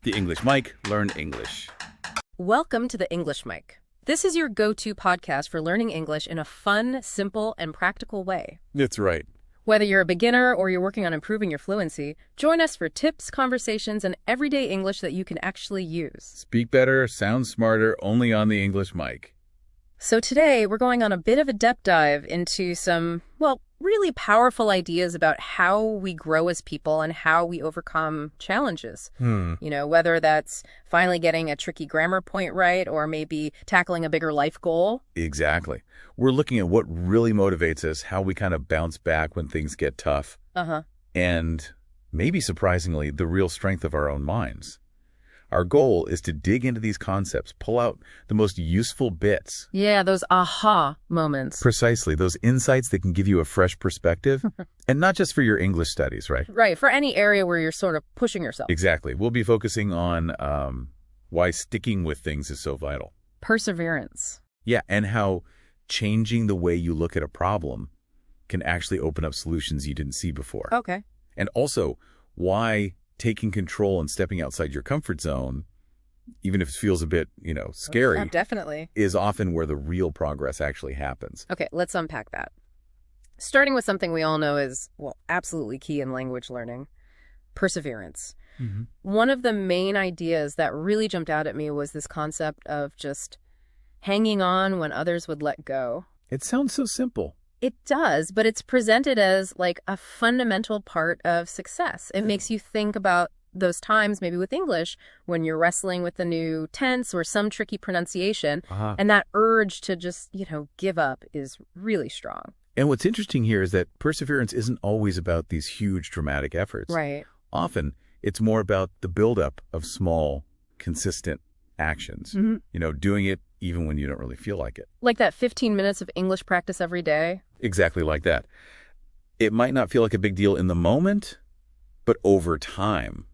The English Mic, learn English. Welcome to the English Mic. This is your go-to podcast for learning English in a fun, simple, and practical way. That's right. Whether you're a beginner or you're working on improving your fluency, join us for tips, conversations, and everyday English that you can actually use. Speak better, sound smarter, only on the English Mic. So today, we're going on a bit of a depth dive into some, really powerful ideas about how we grow as people and how we overcome challenges. Whether that's finally getting a tricky grammar point right or maybe tackling a bigger life goal. Exactly. We're looking at what really motivates us, how we kind of bounce back when things get tough. And maybe surprisingly, the real strength of our own minds. Our goal is to dig into these concepts, pull out the most useful bits. Yeah, those aha moments. Precisely, those insights that can give you a fresh perspective. And not just for your English studies, right? Right, for any area where you're sort of pushing yourself. Exactly. We'll be focusing on why sticking with things is so vital. Perseverance. Yeah, and how changing the way you look at a problem can actually open up solutions you didn't see before. Okay. And also, why taking control and stepping outside your comfort zone, even if it feels a bit, scary, Oh, definitely, is often where the real progress actually happens. Okay, let's unpack that. Starting with something we all know is, absolutely key in language learning, perseverance. One of the main ideas that really jumped out at me was this concept of just hanging on when others would let go. It sounds so simple. It does, but it's presented as like a fundamental part of success. It makes you think about those times, maybe with English, when you're wrestling with a new tense or some tricky pronunciation, and that urge to just, give up is really strong. And what's interesting here is that perseverance isn't always about these huge dramatic efforts. Right. Often, it's more about the buildup of small, consistent actions. Doing it even when you don't really feel like it. Like that 15 minutes of English practice every day. Exactly like that. It might not feel like a big deal in the moment, but over time,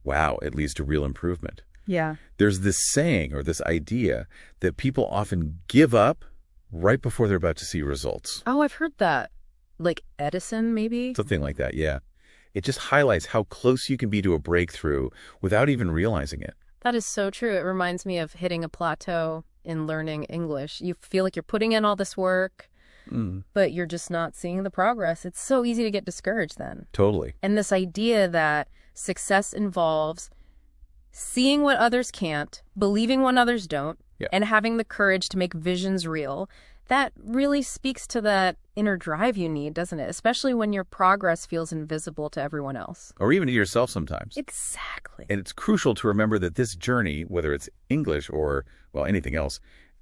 wow, it leads to real improvement. Yeah. There's this saying or this idea that people often give up right before they're about to see results. Oh, I've heard that. Like Edison, maybe? Something like that, yeah. It just highlights how close you can be to a breakthrough without even realizing it. That is so true. It reminds me of hitting a plateau in learning English. You feel like you're putting in all this work, but you're just not seeing the progress. It's so easy to get discouraged then. Totally. And this idea that success involves seeing what others can't, believing what others don't, and having the courage to make visions real, that really speaks to that inner drive you need, doesn't it? Especially when your progress feels invisible to everyone else. Or even to yourself sometimes. Exactly. And it's crucial to remember that this journey, whether it's English or, anything else,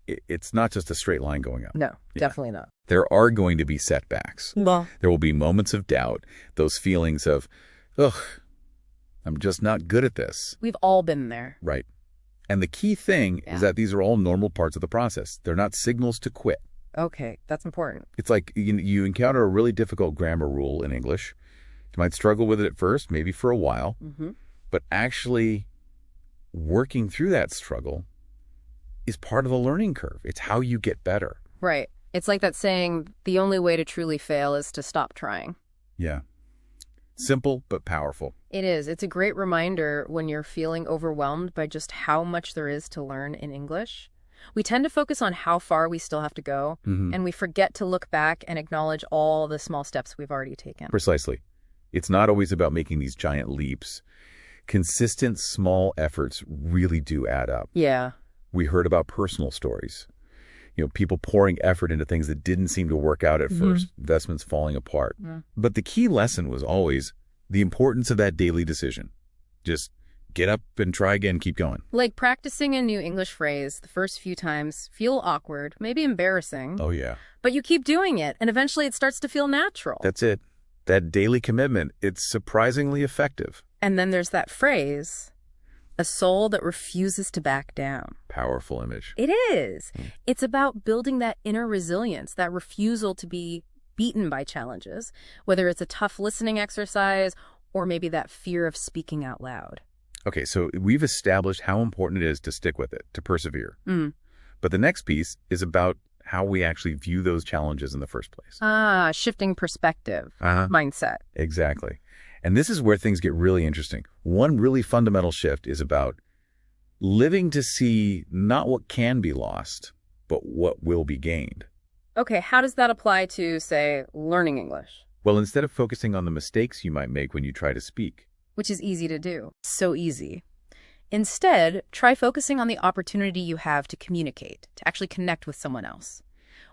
it's not just a straight line going up. No, definitely not. There are going to be setbacks. Well, There will be moments of doubt, those feelings of, I'm just not good at this. we've all been there. Right. And the key thing is that these are all normal parts of the process. They're not signals to quit. Okay, that's important. It's like you encounter a really difficult grammar rule in English. You might struggle with it at first, maybe for a while, but actually working through that struggle is part of the learning curve. It's how you get better. Right. It's like that saying, the only way to truly fail is to stop trying. Yeah. Simple, but powerful. It is. It's a great reminder when you're feeling overwhelmed by just how much there is to learn in English. We tend to focus on how far we still have to go, and we forget to look back and acknowledge all the small steps we've already taken. Precisely. It's not always about making these giant leaps. Consistent small efforts really do add up. Yeah. We heard about personal stories. People pouring effort into things that didn't seem to work out at first, investments falling apart. But the key lesson was always the importance of that daily decision. Just get up and try again, keep going. Like practicing a new English phrase the first few times feel awkward, maybe embarrassing. Oh, yeah. But you keep doing it, and eventually it starts to feel natural. That's it. That daily commitment, it's surprisingly effective. And then there's that phrase, a soul that refuses to back down. Powerful image. It is. It's about building that inner resilience, that refusal to be beaten by challenges, whether it's a tough listening exercise or maybe that fear of speaking out loud. Okay, so we've established how important it is to stick with it, to persevere. But the next piece is about how we actually view those challenges in the first place. Shifting perspective, mindset. Exactly. And this is where things get really interesting. One really fundamental shift is about living to see not what can be lost, but what will be gained. Okay, how does that apply to, say, learning English? Well, instead of focusing on the mistakes you might make when you try to speak. Which is easy to do. So easy. Instead, try focusing on the opportunity you have to communicate, to actually connect with someone else.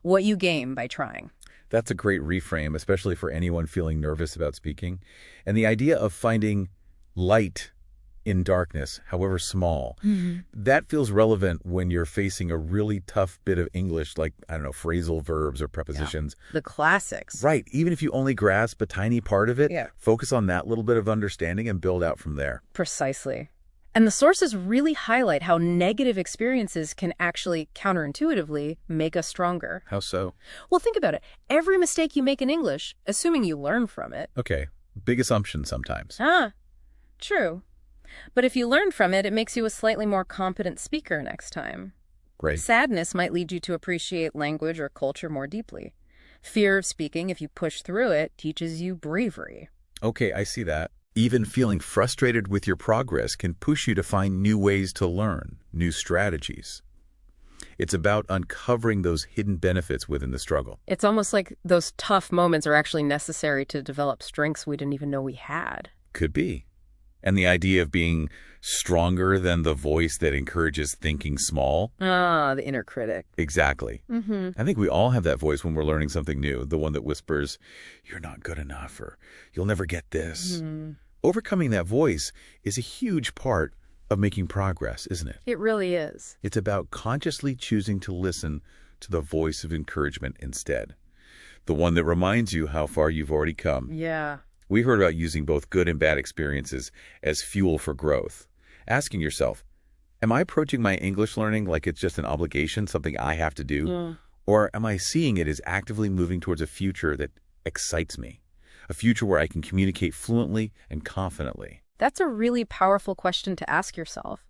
What you gain by trying. That's a great reframe, especially for anyone feeling nervous about speaking. And the idea of finding light in darkness, however small, that feels relevant when you're facing a really tough bit of English, like, I don't know, phrasal verbs or prepositions. Yeah. The classics. Right. Even if you only grasp a tiny part of it, focus on that little bit of understanding and build out from there. Precisely. And the sources really highlight how negative experiences can actually counterintuitively make us stronger. How so? Well, think about it. Every mistake you make in English, assuming you learn from it. Okay. Big assumption sometimes. True. But if you learn from it, it makes you a slightly more competent speaker next time. Great. Sadness might lead you to appreciate language or culture more deeply. Fear of speaking, if you push through it, teaches you bravery. Okay, I see that. Even feeling frustrated with your progress can push you to find new ways to learn, new strategies. It's about uncovering those hidden benefits within the struggle. It's almost like those tough moments are actually necessary to develop strengths we didn't even know we had. Could be. And the idea of being stronger than the voice that encourages thinking small. The inner critic. Exactly. I think we all have that voice when we're learning something new, the one that whispers, you're not good enough, or you'll never get this. Overcoming that voice is a huge part of making progress, isn't it? It really is. It's about consciously choosing to listen to the voice of encouragement instead. The one that reminds you how far you've already come. Yeah. We heard about using both good and bad experiences as fuel for growth. Asking yourself, am I approaching my English learning like it's just an obligation, something I have to do? Or am I seeing it as actively moving towards a future that excites me? A future where I can communicate fluently and confidently? That's a really powerful question to ask yourself.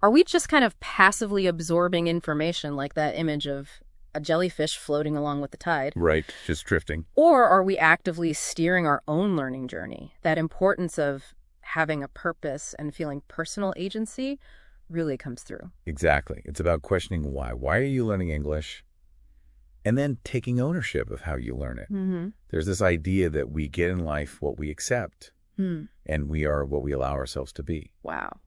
Are we just kind of passively absorbing information, like that image of a jellyfish floating along with the tide? Right, just drifting. Or are we actively steering our own learning journey? That importance of having a purpose and feeling personal agency really comes through. Exactly. It's about questioning why. Why are you learning English? And then taking ownership of how you learn it. There's this idea that we get in life what we accept, and we are what we allow ourselves to be. Wow.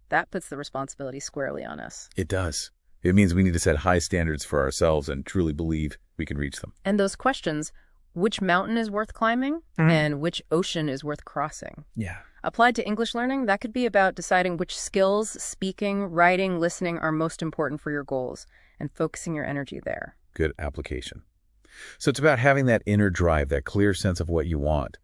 That puts the responsibility squarely on us. It does. It means we need to set high standards for ourselves and truly believe we can reach them. And those questions, which mountain is worth climbing and which ocean is worth crossing? Yeah. Applied to English learning, that could be about deciding which skills, speaking, writing, listening are most important for your goals and focusing your energy there. Good application. So it's about having that inner drive, that clear sense of what you want.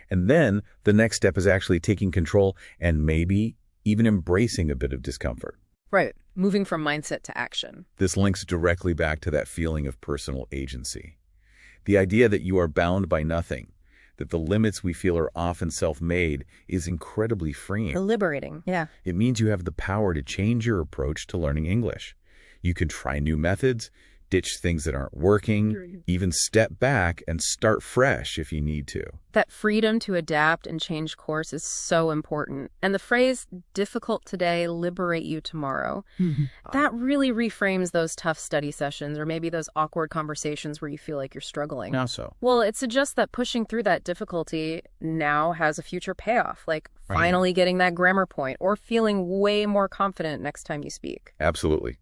And then the next step is actually taking control and maybe even embracing a bit of discomfort. Right. Moving from mindset to action. This links directly back to that feeling of personal agency. The idea that you are bound by nothing, that the limits we feel are often self-made, is incredibly freeing. Liberating. Yeah. It means you have the power to change your approach to learning English. You can try new methods, ditch things that aren't working, even step back and start fresh if you need to. That freedom to adapt and change course is so important. And the phrase, difficult today, liberate you tomorrow, that really reframes those tough study sessions or maybe those awkward conversations where you feel like you're struggling. How so? Well, it suggests that pushing through that difficulty now has a future payoff, like finally getting that grammar point or feeling way more confident next time you speak. Absolutely.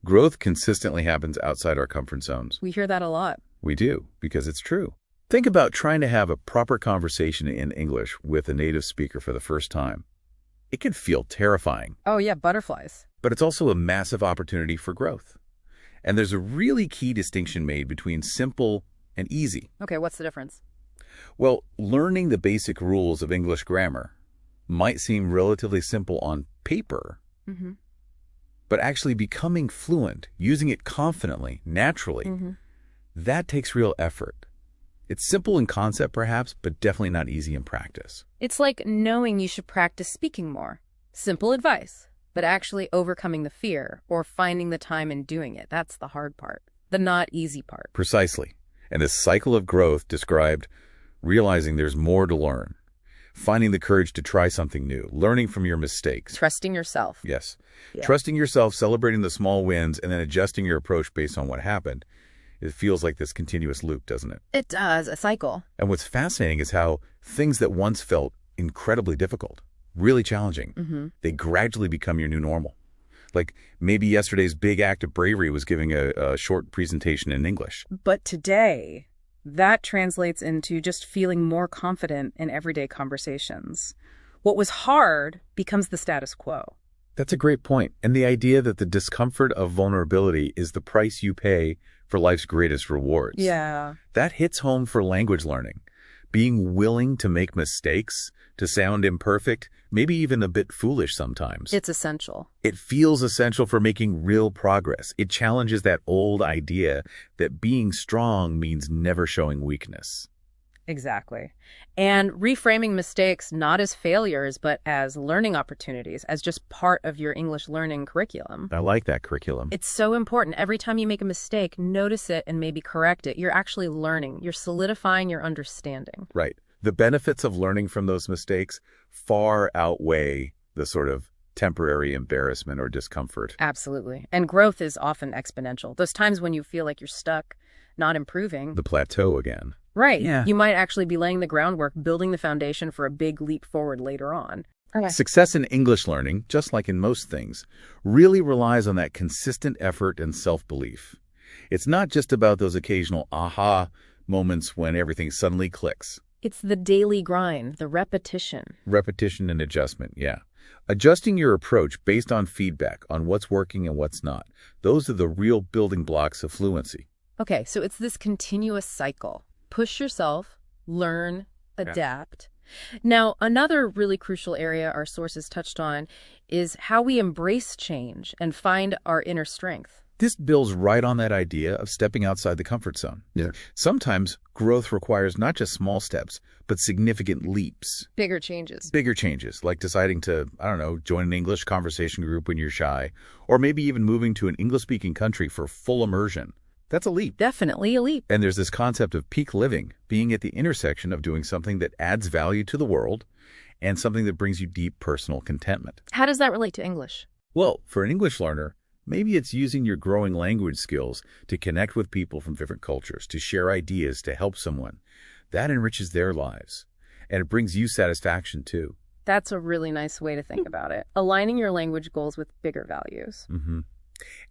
Growth consistently happens outside our comfort zones. We hear that a lot. We do, because it's true. Think about trying to have a proper conversation in English with a native speaker for the first time. It can feel terrifying. Oh, yeah, butterflies. But it's also a massive opportunity for growth. And there's a really key distinction made between simple and easy. Okay, what's the difference? Well, learning the basic rules of English grammar might seem relatively simple on paper, but actually becoming fluent, using it confidently, naturally, that takes real effort. It's simple in concept, perhaps, but definitely not easy in practice. It's like knowing you should practice speaking more. Simple advice, but actually overcoming the fear or finding the time and doing it. That's the hard part, the not easy part. Precisely. And this cycle of growth described realizing there's more to learn, Finding the courage to try something new, learning from your mistakes. Trusting yourself. Yes. Yeah. Trusting yourself, celebrating the small wins, and then adjusting your approach based on what happened. It feels like this continuous loop, doesn't it? It does, a cycle. And what's fascinating is how things that once felt incredibly difficult, really challenging, they gradually become your new normal. Like maybe yesterday's big act of bravery was giving a short presentation in English. But today, that translates into just feeling more confident in everyday conversations. What was hard becomes the status quo. That's a great point. And the idea that the discomfort of vulnerability is the price you pay for life's greatest rewards. Yeah. That hits home for language learning. Being willing to make mistakes, to sound imperfect, maybe even a bit foolish sometimes. It's essential. It feels essential for making real progress. It challenges that old idea that being strong means never showing weakness. Exactly. And reframing mistakes not as failures, but as learning opportunities, as just part of your English learning curriculum. I like that curriculum. It's so important. Every time you make a mistake, notice it and maybe correct it. You're actually learning. You're solidifying your understanding. Right. The benefits of learning from those mistakes far outweigh the sort of temporary embarrassment or discomfort. Absolutely. And growth is often exponential. Those times when you feel like you're stuck, not improving. The plateau again. Right. Yeah. You might actually be laying the groundwork, building the foundation for a big leap forward later on. Okay. Success in English learning, just like in most things, really relies on that consistent effort and self-belief. It's not just about those occasional aha moments when everything suddenly clicks. It's the daily grind, the repetition. Repetition and adjustment, yeah. Adjusting your approach based on feedback on what's working and what's not. Those are the real building blocks of fluency. Okay, so it's this continuous cycle. Push yourself, learn, adapt. Now, another really crucial area our sources touched on is how we embrace change and find our inner strength. This builds right on that idea of stepping outside the comfort zone. Yeah. Sometimes growth requires not just small steps, but significant leaps. Bigger changes. Bigger changes, like deciding to, join an English conversation group when you're shy, or maybe even moving to an English-speaking country for full immersion. That's a leap. Definitely a leap. And there's this concept of peak living, being at the intersection of doing something that adds value to the world and something that brings you deep personal contentment. How does that relate to English? Well, for an English learner, maybe it's using your growing language skills to connect with people from different cultures, to share ideas, to help someone. That enriches their lives, and it brings you satisfaction too. That's a really nice way to think about it. Aligning your language goals with bigger values.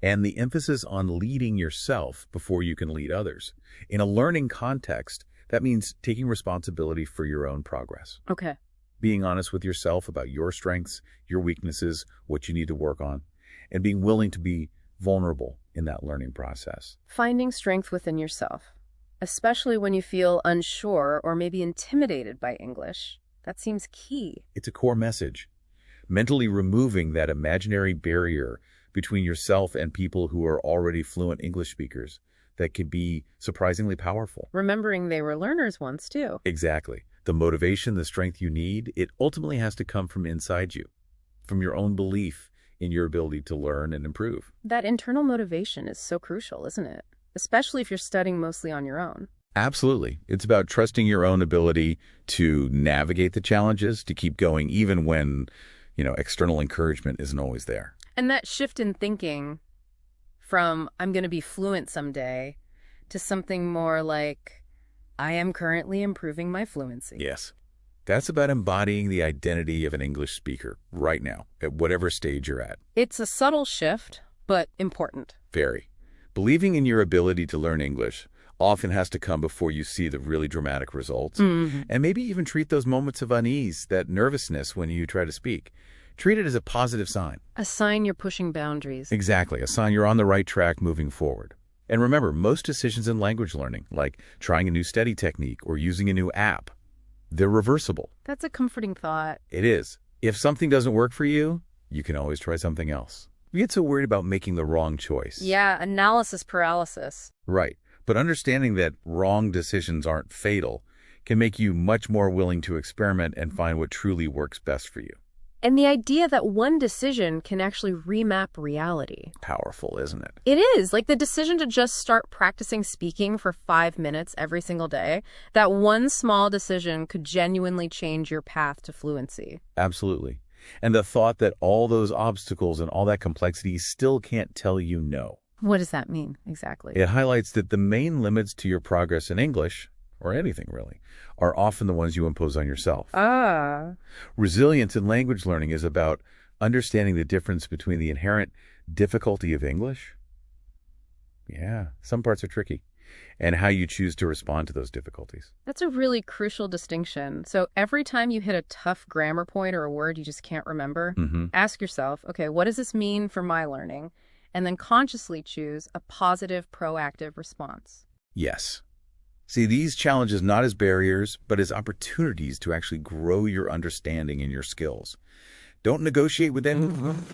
And the emphasis on leading yourself before you can lead others. In a learning context, that means taking responsibility for your own progress. Okay. Being honest with yourself about your strengths, your weaknesses, what you need to work on, and being willing to be vulnerable in that learning process. Finding strength within yourself, especially when you feel unsure or maybe intimidated by English. That seems key. It's a core message. Mentally removing that imaginary barrier between yourself and people who are already fluent English speakers that can be surprisingly powerful. Remembering they were learners once, too. Exactly. The motivation, the strength you need, it ultimately has to come from inside you, from your own belief in your ability to learn and improve. That internal motivation is so crucial, isn't it? Especially if you're studying mostly on your own. Absolutely. It's about trusting your own ability to navigate the challenges, to keep going even when, external encouragement isn't always there. And that shift in thinking from I'm going to be fluent someday to something more like I am currently improving my fluency. Yes. That's about embodying the identity of an English speaker right now, at whatever stage you're at. It's a subtle shift, but important. Very. Believing in your ability to learn English often has to come before you see the really dramatic results. And maybe even treat those moments of unease, that nervousness when you try to speak. Treat it as a positive sign. A sign you're pushing boundaries. Exactly. A sign you're on the right track moving forward. And remember, most decisions in language learning, like trying a new study technique or using a new app, they're reversible. That's a comforting thought. It is. If something doesn't work for you, you can always try something else. We get so worried about making the wrong choice. Yeah, analysis paralysis. Right. But understanding that wrong decisions aren't fatal can make you much more willing to experiment and find what truly works best for you. And the idea that one decision can actually remap reality. Powerful, isn't it? It is. Like the decision to just start practicing speaking for 5 minutes every single day, that one small decision could genuinely change your path to fluency. Absolutely. And the thought that all those obstacles and all that complexity still can't tell you no. What does that mean exactly? It highlights that the main limits to your progress in English, or anything really, are often the ones you impose on yourself. Resilience in language learning is about understanding the difference between the inherent difficulty of English. Yeah, some parts are tricky. And how you choose to respond to those difficulties. That's a really crucial distinction. So every time you hit a tough grammar point or a word you just can't remember, ask yourself, okay, what does this mean for my learning? And then consciously choose a positive, proactive response. Yes. See these challenges not as barriers, but as opportunities to actually grow your understanding and your skills. Don't negotiate with them.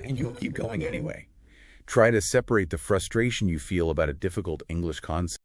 And you'll keep going anyway. Try to separate the frustration you feel about a difficult English concept